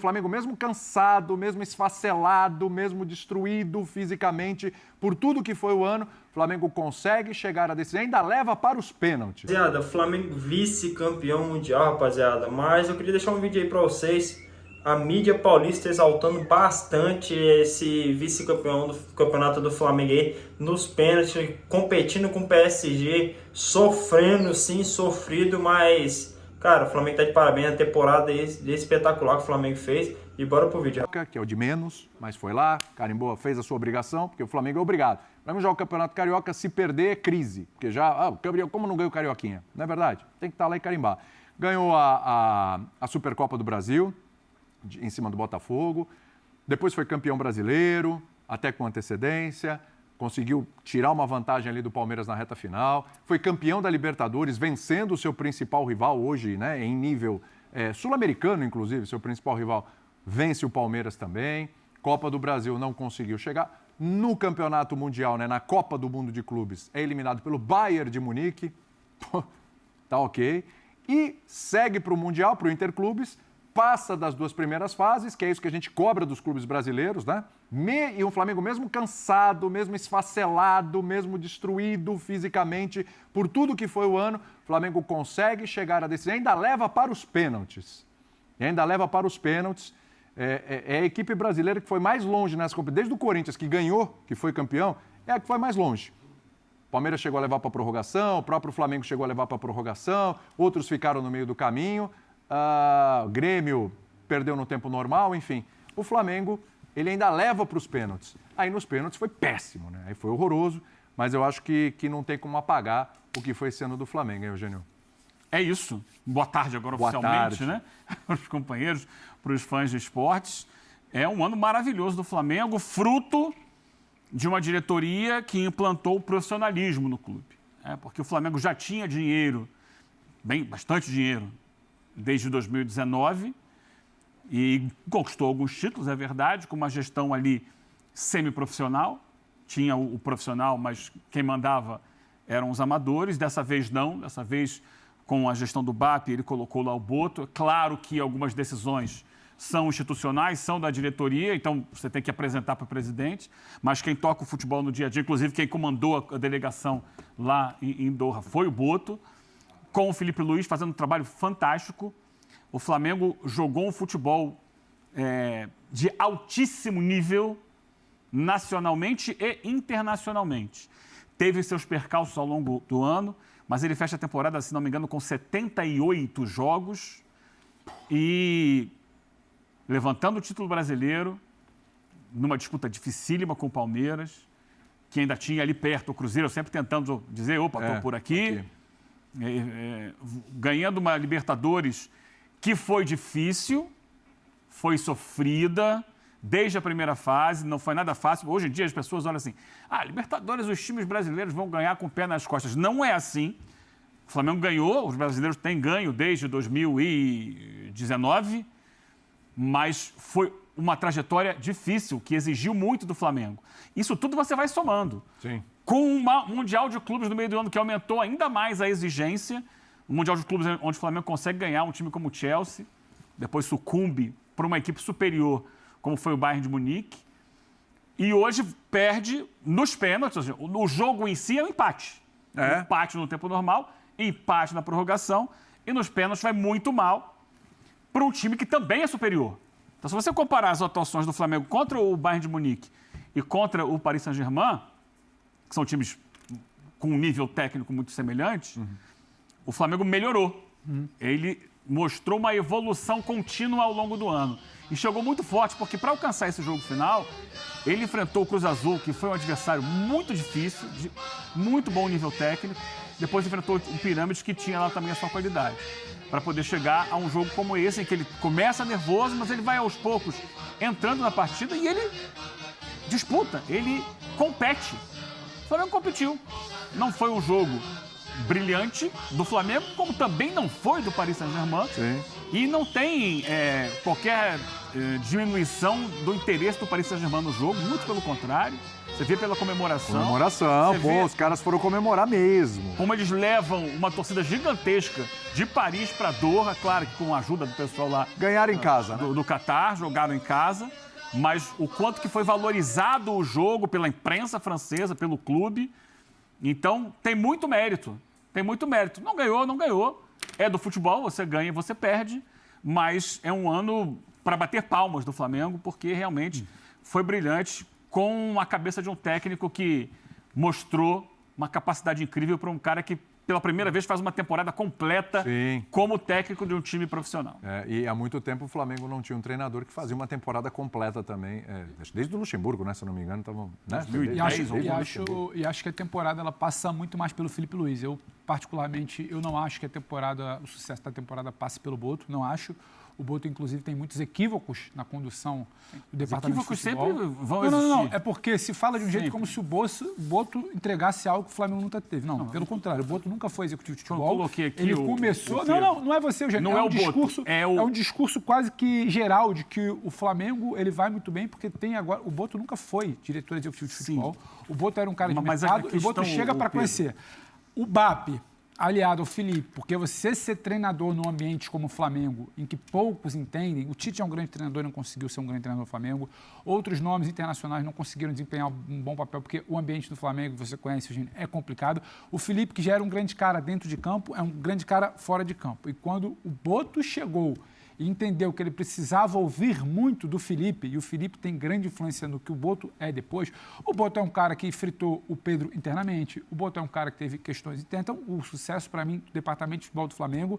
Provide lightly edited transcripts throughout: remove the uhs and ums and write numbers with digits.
O Flamengo, mesmo cansado, mesmo esfacelado, mesmo destruído fisicamente por tudo que foi o ano, o Flamengo consegue chegar à decisão, ainda leva para os pênaltis. Rapaziada, Flamengo vice-campeão mundial, rapaziada. Mas eu queria deixar um vídeo aí para vocês. A mídia paulista exaltando bastante esse vice-campeão do campeonato do Flamengo aí, nos pênaltis, competindo com o PSG, sofrendo, sim, sofrido, mas... Cara, o Flamengo tá de parabéns, a temporada espetacular que o Flamengo fez. E bora pro vídeo. Que é o de menos, mas foi lá, carimbou, fez a sua obrigação, porque o Flamengo é obrigado. O Flamengo joga o Campeonato Carioca, se perder é crise. Porque já, como não ganhou o Carioquinha? Não é verdade? Tem que estar lá e carimbar. Ganhou a Supercopa do Brasil, em cima do Botafogo. Depois foi campeão brasileiro, até com antecedência. Conseguiu tirar uma vantagem ali do Palmeiras na reta final. Foi campeão da Libertadores, vencendo o seu principal rival hoje, né, em nível sul-americano, inclusive, seu principal rival vence o Palmeiras também. Copa do Brasil não conseguiu chegar. No Campeonato Mundial, né, na Copa do Mundo de Clubes, é eliminado pelo Bayern de Munique. Tá ok. E segue para o Mundial, para o Interclubes, passa das duas primeiras fases, que é isso que a gente cobra dos clubes brasileiros, né? E o Flamengo, mesmo cansado, mesmo esfacelado, mesmo destruído fisicamente por tudo que foi o ano, o Flamengo consegue chegar à decisão, ainda leva para os pênaltis. É a equipe brasileira que foi mais longe nessa competição. Desde o Corinthians, que ganhou, que foi campeão, é a que foi mais longe. O Palmeiras chegou a levar para a prorrogação, o próprio Flamengo chegou a levar para a prorrogação, outros ficaram no meio do caminho. O Grêmio perdeu no tempo normal, enfim. O Flamengo, ele ainda leva para os pênaltis. Aí nos pênaltis foi péssimo, né? Aí foi horroroso, mas eu acho que não tem como apagar o que foi esse ano do Flamengo, hein, Eugênio? É isso. Boa tarde agora oficialmente, né? Para os companheiros, para os fãs de esportes. É um ano maravilhoso do Flamengo, fruto de uma diretoria que implantou o profissionalismo no clube. Porque o Flamengo já tinha dinheiro, bastante dinheiro, desde 2019 e conquistou alguns títulos, é verdade, com uma gestão ali semiprofissional. Tinha o profissional, mas quem mandava eram os amadores. Dessa vez não, dessa vez com a gestão do BAP ele colocou lá o Boto. É claro que algumas decisões são institucionais, são da diretoria, então você tem que apresentar para o presidente, mas quem toca o futebol no dia a dia, inclusive quem comandou a delegação lá em Doha foi o Boto, com o Felipe Luiz fazendo um trabalho fantástico. O Flamengo jogou um futebol de altíssimo nível, nacionalmente e internacionalmente. Teve seus percalços ao longo do ano, mas ele fecha a temporada, se não me engano, com 78 jogos e levantando o título brasileiro numa disputa dificílima com o Palmeiras, que ainda tinha ali perto o Cruzeiro, sempre tentando dizer, opa, estou por aqui. Ganhando uma Libertadores que foi difícil, foi sofrida desde a primeira fase, não foi nada fácil. Hoje em dia as pessoas olham assim, Libertadores os times brasileiros vão ganhar com o pé nas costas. Não é assim. O Flamengo ganhou, os brasileiros têm ganho desde 2019, mas foi uma trajetória difícil, que exigiu muito do Flamengo. Isso tudo você vai somando. Sim. Com um Mundial de Clubes no meio do ano que aumentou ainda mais a exigência, um Mundial de Clubes onde o Flamengo consegue ganhar um time como o Chelsea, depois sucumbe para uma equipe superior, como foi o Bayern de Munique, e hoje perde nos pênaltis, ou seja, o jogo em si é um empate. Empate no tempo normal, empate na prorrogação, e nos pênaltis vai muito mal para um time que também é superior. Então, se você comparar as atuações do Flamengo contra o Bayern de Munique e contra o Paris Saint-Germain, que são times com um nível técnico muito semelhante, o Flamengo melhorou. Ele mostrou uma evolução contínua ao longo do ano. E chegou muito forte, porque para alcançar esse jogo final, ele enfrentou o Cruz Azul, que foi um adversário muito difícil, de muito bom nível técnico. Depois enfrentou o Pirâmides, que tinha lá também a sua qualidade. Para poder chegar a um jogo como esse, em que ele começa nervoso, mas ele vai aos poucos entrando na partida e ele disputa, ele compete. O Flamengo competiu. Não foi um jogo brilhante do Flamengo, como também não foi do Paris Saint-Germain. Sim. E não tem qualquer diminuição do interesse do Paris Saint-Germain no jogo, muito pelo contrário. Você vê pela comemoração. Os caras foram comemorar mesmo. Como eles levam uma torcida gigantesca de Paris para Doha, claro que com a ajuda do pessoal lá. Ganharam em casa, né? Do Catar, jogaram em casa. Mas o quanto que foi valorizado o jogo pela imprensa francesa, pelo clube. Então, tem muito mérito. Tem muito mérito. Não ganhou. É do futebol, você ganha e você perde. Mas é um ano para bater palmas do Flamengo, porque realmente foi brilhante, com a cabeça de um técnico que mostrou uma capacidade incrível para um cara que, pela primeira vez, faz uma temporada completa como técnico de um time profissional. E há muito tempo o Flamengo não tinha um treinador que fazia uma temporada completa também. Desde o Luxemburgo, né? Se eu não me engano, estavam... Né? E acho que a temporada ela passa muito mais pelo Felipe Luiz. Eu, particularmente, eu não acho que o sucesso da temporada passe pelo Boto, não acho. O Boto, inclusive, tem muitos equívocos na condução do departamento de futebol. Sempre vão existir. Não. É porque se fala de um jeito como se o Boto entregasse algo que o Flamengo nunca teve. Não, pelo contrário. O Boto nunca foi executivo de futebol. Eu coloquei aqui ele começou... Não é você, Eugênio. Não é um o discurso, Boto. é um discurso quase que geral de que o Flamengo ele vai muito bem porque tem agora... O Boto nunca foi diretor executivo de futebol. O Boto era um cara de mercado e o Boto chega para conhecer. O BAP... aliado ao Felipe, porque você ser treinador num ambiente como o Flamengo, em que poucos entendem, o Tite é um grande treinador e não conseguiu ser um grande treinador do Flamengo, outros nomes internacionais não conseguiram desempenhar um bom papel, porque o ambiente do Flamengo, você conhece, Eugênio, é complicado. O Felipe, que já era um grande cara dentro de campo, é um grande cara fora de campo. E quando o Boto chegou e entendeu que ele precisava ouvir muito do Felipe, e o Felipe tem grande influência no que o Boto é depois. O Boto é um cara que fritou o Pedro internamente, o Boto é um cara que teve questões internas. Então, o sucesso, para mim, do Departamento de Futebol do Flamengo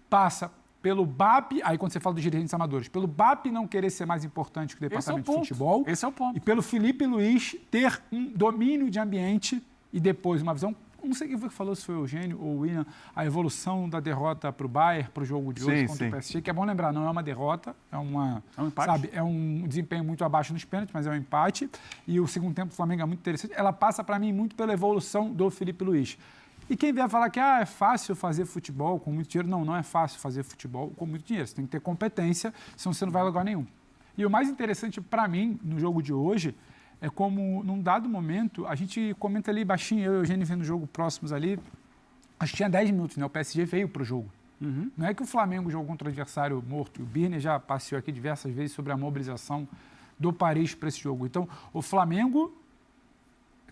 passa pelo BAP, aí quando você fala dos dirigentes amadores, pelo BAP não querer ser mais importante que o Departamento de Futebol. Esse é o ponto. E pelo Felipe Luiz ter um domínio de ambiente e depois uma visão. Não sei quem foi que falou, se foi o Eugênio ou o William, a evolução da derrota para o Bayern, para o jogo de hoje contra o PSG, que é bom lembrar, não é uma derrota, é um empate. Sabe, é um desempenho muito abaixo nos pênaltis, mas é um empate. E o segundo tempo do Flamengo é muito interessante. Ela passa, para mim, muito pela evolução do Felipe Luiz. E quem vier falar que é fácil fazer futebol com muito dinheiro, não é fácil fazer futebol com muito dinheiro. Você tem que ter competência, senão você não vai a lugar nenhum. E o mais interessante para mim, no jogo de hoje, é como, num dado momento, a gente comenta ali baixinho, eu e o Eugênio vendo o jogo próximos ali, acho que tinha 10 minutos, né? O PSG veio para o jogo. Não é que o Flamengo jogou contra o adversário morto, e o Birner já passeou aqui diversas vezes sobre a mobilização do Paris para esse jogo. Então, o Flamengo,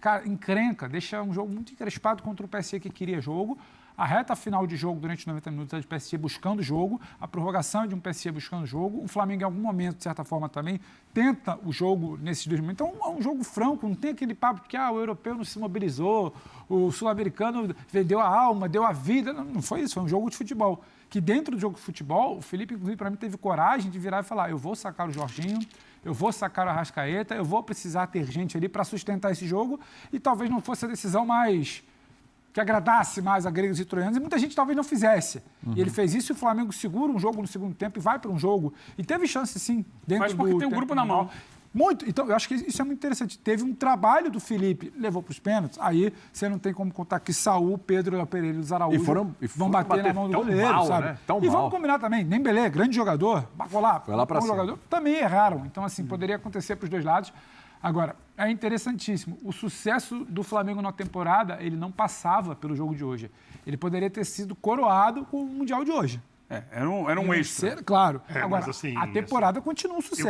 cara, encrenca, deixa um jogo muito encrespado contra o PSG que queria jogo. A reta final de jogo durante 90 minutos é de PSG buscando o jogo, a prorrogação é de um PSG buscando o jogo. O Flamengo, em algum momento, de certa forma, também tenta o jogo nesses dois momentos. Então, é um jogo franco, não tem aquele papo de que o europeu não se mobilizou, o sul-americano vendeu a alma, deu a vida. Não foi isso, foi um jogo de futebol. Que dentro do jogo de futebol, o Felipe, inclusive, para mim, teve coragem de virar e falar: eu vou sacar o Jorginho, eu vou sacar o Arrascaeta, eu vou precisar ter gente ali para sustentar esse jogo. E talvez não fosse a decisão mais que agradasse mais a gregos e troianos, e muita gente talvez não fizesse. E ele fez isso e o Flamengo segura um jogo no segundo tempo e vai para um jogo. E teve chance, sim, dentro Mas porque do tem um grupo na mão. Muito. Então, eu acho que isso é muito interessante. Teve um trabalho do Felipe, levou para os pênaltis, aí você não tem como contar que Saúl, Pedro Pereira e os Araújo vão bater na mão do goleiro, sabe? Né? E vamos combinar também, Dembélé, grande jogador, Bacolá, foi lá para cima. Jogador, também erraram. Então, assim, poderia acontecer para os dois lados. Agora, é interessantíssimo. O sucesso do Flamengo na temporada, ele não passava pelo jogo de hoje. Ele poderia ter sido coroado com o Mundial de hoje. Era um extra. Claro. É, agora, mas, assim, a temporada continua um sucesso.